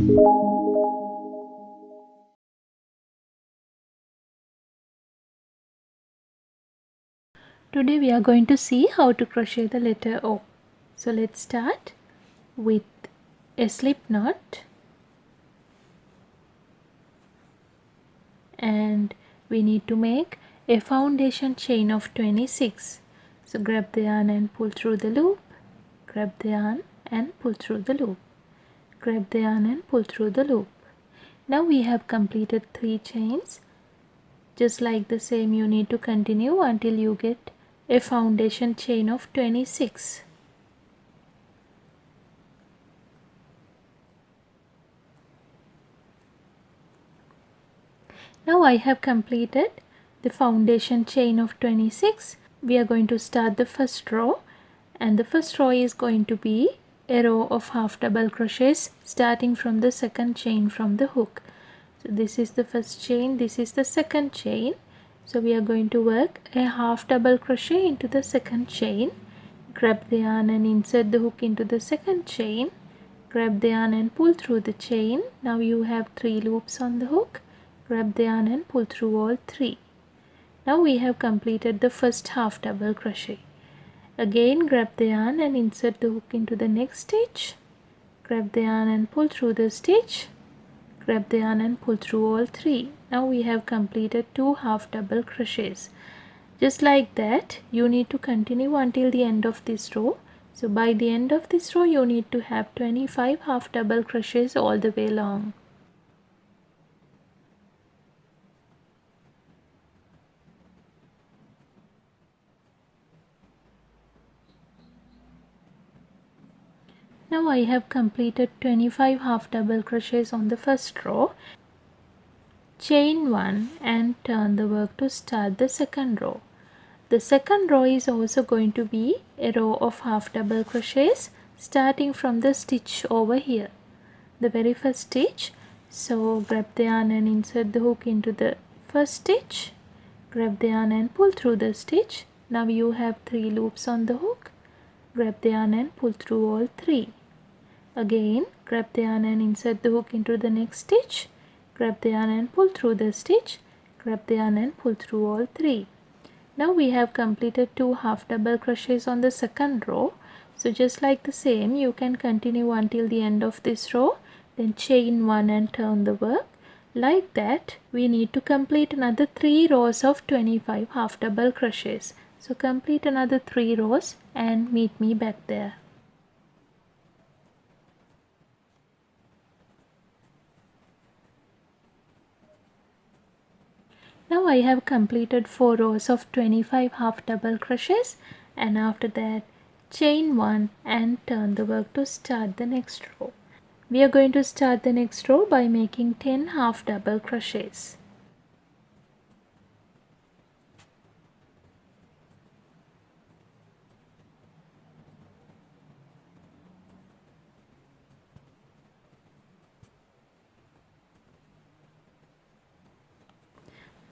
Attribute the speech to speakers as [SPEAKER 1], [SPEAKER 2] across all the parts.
[SPEAKER 1] Today we are going to see how to crochet the letter O. So let's start with a slip knot, and we need to make a foundation chain of 26. So grab the yarn and pull through the loop, grab the yarn and pull through the loop, grab the yarn and pull through the loop. Now we have completed 3 chains. Just like the same, you need to continue until you get a foundation chain of 26. Now I have completed the foundation chain of 26. We are going to start the first row, and the first row is going to be a row of half double crochets starting from the second chain from the hook. So this is the first chain, this is the second chain. So we are going to work a half double crochet into the second chain, grab the yarn and insert the hook into the second chain, grab the yarn and pull through the chain. Now you have 3 loops on the hook, grab the yarn and pull through all 3. Now we have completed the first half double crochet. Again grab the yarn and insert the hook into the next stitch, grab the yarn and pull through the stitch, grab the yarn and pull through all 3. Now we have completed 2 half double crochets. Just like that, you need to continue until the end of this row. So by the end of this row, you need to have 25 half double crochets all the way along. Now I have completed 25 half double crochets on the first row. Chain 1 and turn the work to start the second row. The second row is also going to be a row of half double crochets starting from the stitch over here, the very first stitch. So grab the yarn and insert the hook into the first stitch, grab the yarn and pull through the stitch. Now you have 3 loops on the hook, grab the yarn and pull through all 3. Again grab the yarn and insert the hook into the next stitch, grab the yarn and pull through the stitch, grab the yarn and pull through all 3. Now we have completed 2 half double crochets on the second row. So just like the same, you can continue until the end of this row, then chain 1 and turn the work. Like that, we need to complete another 3 rows of 25 half double crochets. So complete another 3 rows and meet me back there. Now I have completed 4 rows of 25 half double crochets, and after that chain 1 and turn the work to start the next row. We are going to start the next row by making 10 half double crochets.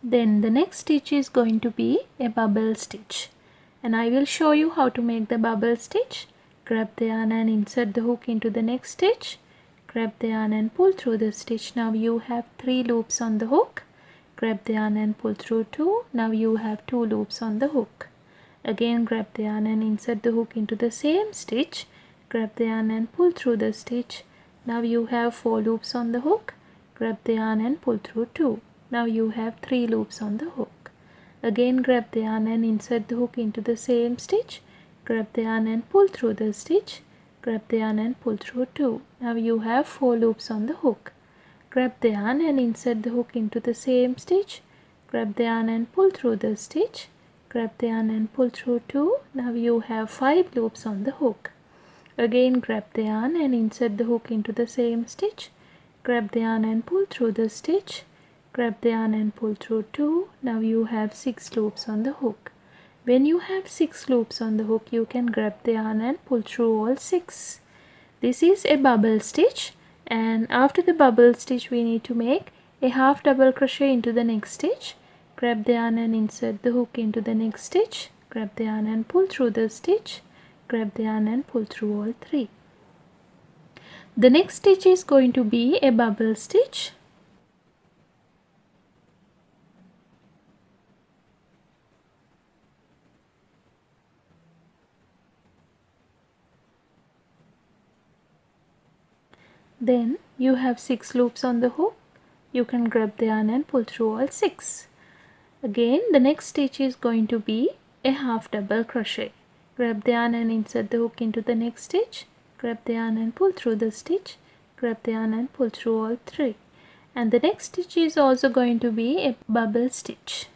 [SPEAKER 1] Then the next stitch is going to be a bubble stitch, and I will show you how to make the bubble stitch. Grab the yarn and insert the hook into the next stitch, grab the yarn and pull through the stitch. Now you have 3 loops on the hook, grab the yarn and pull through 2. Now you have 2 loops on the hook. Again grab the yarn and insert the hook into the same stitch, grab the yarn and pull through the stitch. Now you have 4 loops on the hook, grab the yarn and pull through 2. Now you have 3 loops on the hook. Again grab the yarn and insert the hook into the same stitch, grab the yarn and pull through the stitch, grab the yarn and pull through 2. Now you have 4 loops on the hook. Grab the yarn and insert the hook into the same stitch, grab the yarn and pull through the stitch, grab the yarn and pull through 2. Now you have 5 loops on the hook. Again grab the yarn and insert the hook into the same stitch, grab the yarn and pull through the stitch, grab the yarn and pull through 2. Now you have 6 loops on the hook. When you have 6 loops on the hook, you can grab the yarn and pull through all 6. This is a bubble stitch, and after the bubble stitch we need to make a half double crochet into the next stitch. Grab the yarn and insert the hook into the next stitch, grab the yarn and pull through the stitch, grab the yarn and pull through all 3. The next stitch is going to be a bubble stitch. Then you have 6 loops on the hook. You can grab the yarn and pull through all 6. Again, the next stitch is going to be a half double crochet. Grab the yarn and insert the hook into the next stitch. Grab the yarn and pull through the stitch. Grab the yarn and pull through all 3. And the next stitch is also going to be a bubble stitch.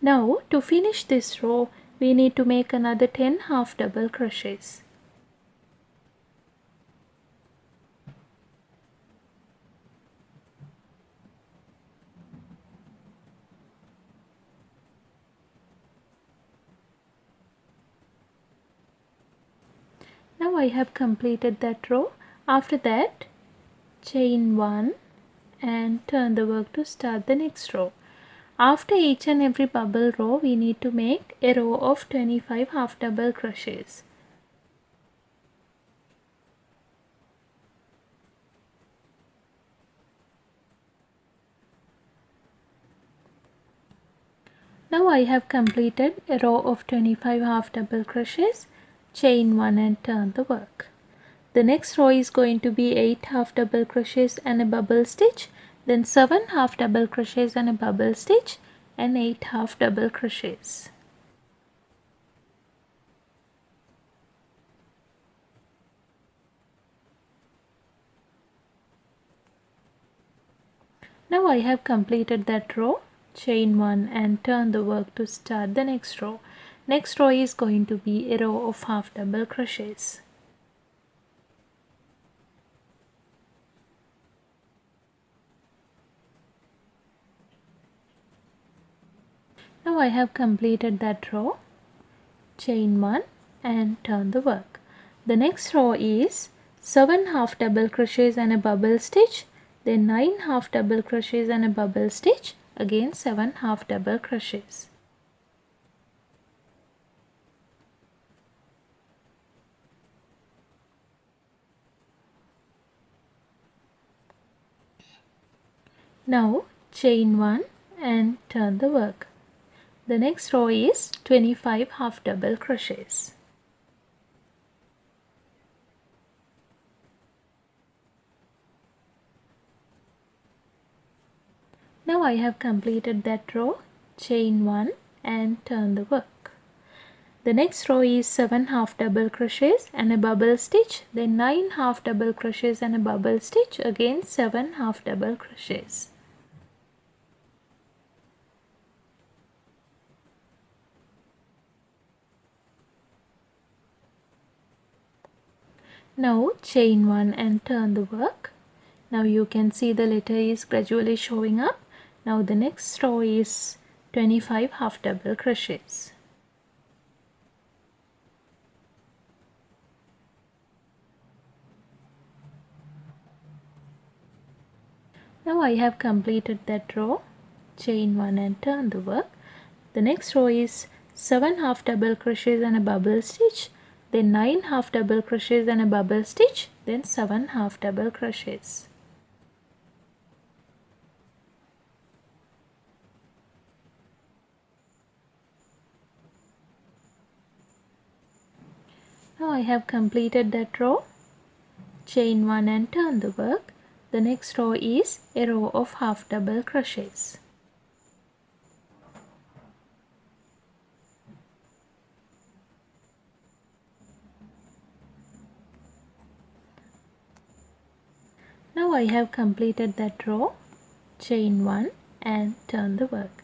[SPEAKER 1] Now to finish this row, we need to make another 10 half double crochets. Now I have completed that row. After that, chain 1 and turn the work to start the next row. After each and every bubble row, we need to make a row of 25 half double crochets. Now I have completed a row of 25 half double crochets. Chain 1 and turn the work. The next row is going to be 8 half double crochets and a bubble stitch, then 7 half double crochets and a bubble stitch, and 8 half double crochets. Now I have completed that row. Chain 1 and turn the work to start the next row. Next row is going to be a row of half double crochets. Now I have completed that row. Chain 1 and turn the work. The next row is 7 half double crochets and a bubble stitch, then 9 half double crochets and a bubble stitch, again 7 half double crochets. Now chain 1 and turn the work. The next row is 25 half double crochets. Now I have completed that row. Chain 1 and turn the work. The next row is 7 half double crochets and a bubble stitch, then 9 half double crochets and a bubble stitch, again 7 half double crochets. Now chain 1 and turn the work. Now you can see the letter is gradually showing up. Now the next row is 25 half double crochets. Now I have completed that row. Chain 1 and turn the work. The next row is 7 half double crochets and a bubble stitch, then 9 half double crochets and a bubble stitch, then 7 half double crochets. Now I have completed that row. Chain 1 and turn the work. The next row is a row of half double crochets. Now I have completed that row. Chain 1 and turn the work.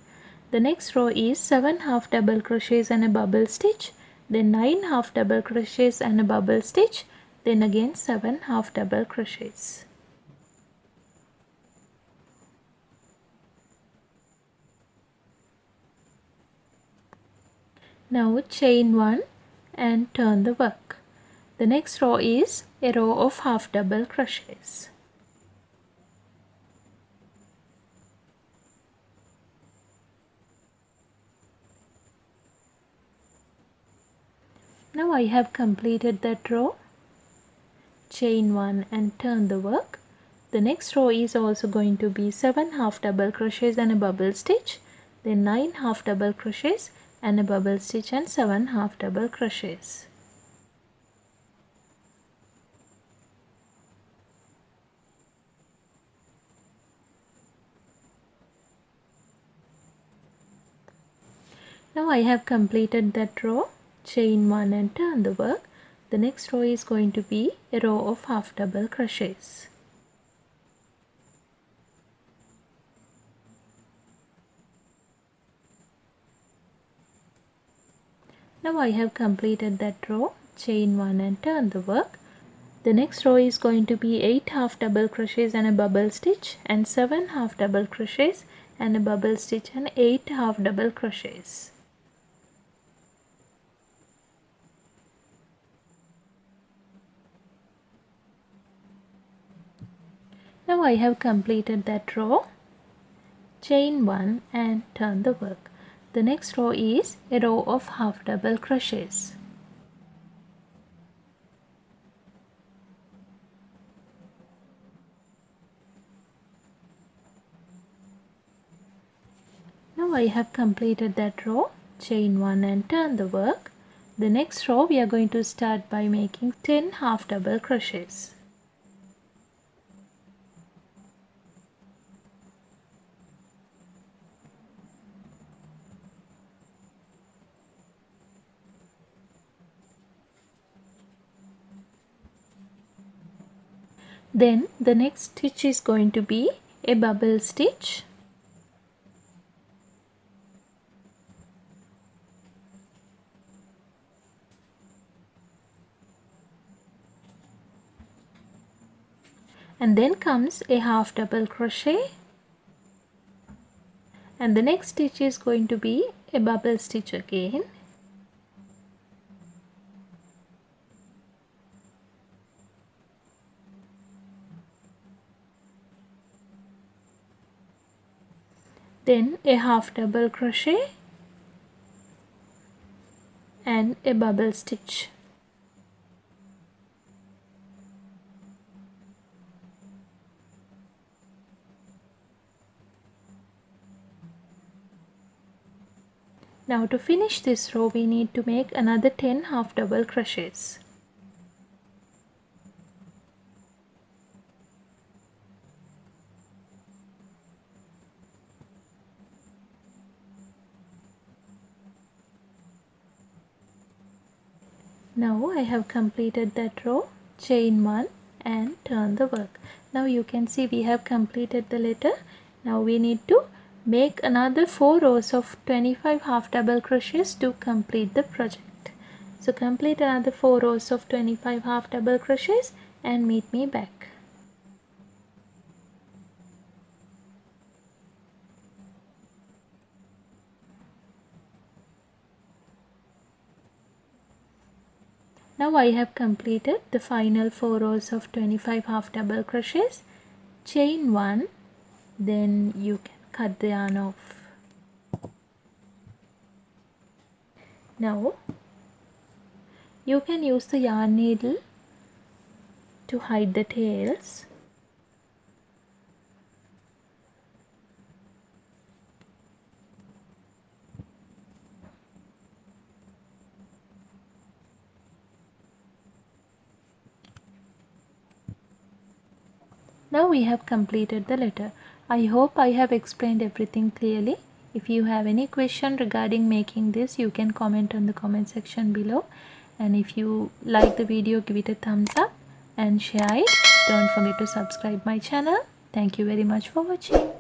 [SPEAKER 1] The next row is 7 half double crochets and a bubble stitch, then 9 half double crochets and a bubble stitch, then again 7 half double crochets. Now chain 1 and turn the work. The next row is a row of half double crochets. Now I have completed that row. Chain 1 and turn the work. The next row is also going to be 7 half double crochets and a bubble stitch, then 9 half double crochets and a bubble stitch and 7 half double crochets. Now I have completed that row. Chain 1 and turn the work. The next row is going to be a row of half double crochets. Now I have completed that row. Chain 1 and turn the work. The next row is going to be 8 half double crochets and a bubble stitch, and 7 half double crochets and a bubble stitch and 8 half double crochets. Now I have completed that row. Chain 1 and turn the work. The next row is a row of half double crochets. Now I have completed that row. Chain 1 and turn the work. The next row we are going to start by making 10 half double crochets. Then the next stitch is going to be a bubble stitch. And then comes a half double crochet, and the next stitch is going to be a bubble stitch again. Then a half double crochet and a bubble stitch. Now to finish this row we need to make another 10 half double crochets. Now I have completed that row. Chain 1 and turn the work. Now you can see we have completed the letter. Now we need to make another 4 rows of 25 half double crochets to complete the project. So complete another 4 rows of 25 half double crochets and meet me back. Now I have completed the final 4 rows of 25 half double crochets. Chain 1, then you can cut the yarn off. Now you can use the yarn needle to hide the tails. Now we have completed the letter. I hope I have explained everything clearly. If you have any question regarding making this, you can comment on the comment section below. And if you like the video, give it a thumbs up and share it. Don't forget to subscribe my channel. Thank you very much for watching.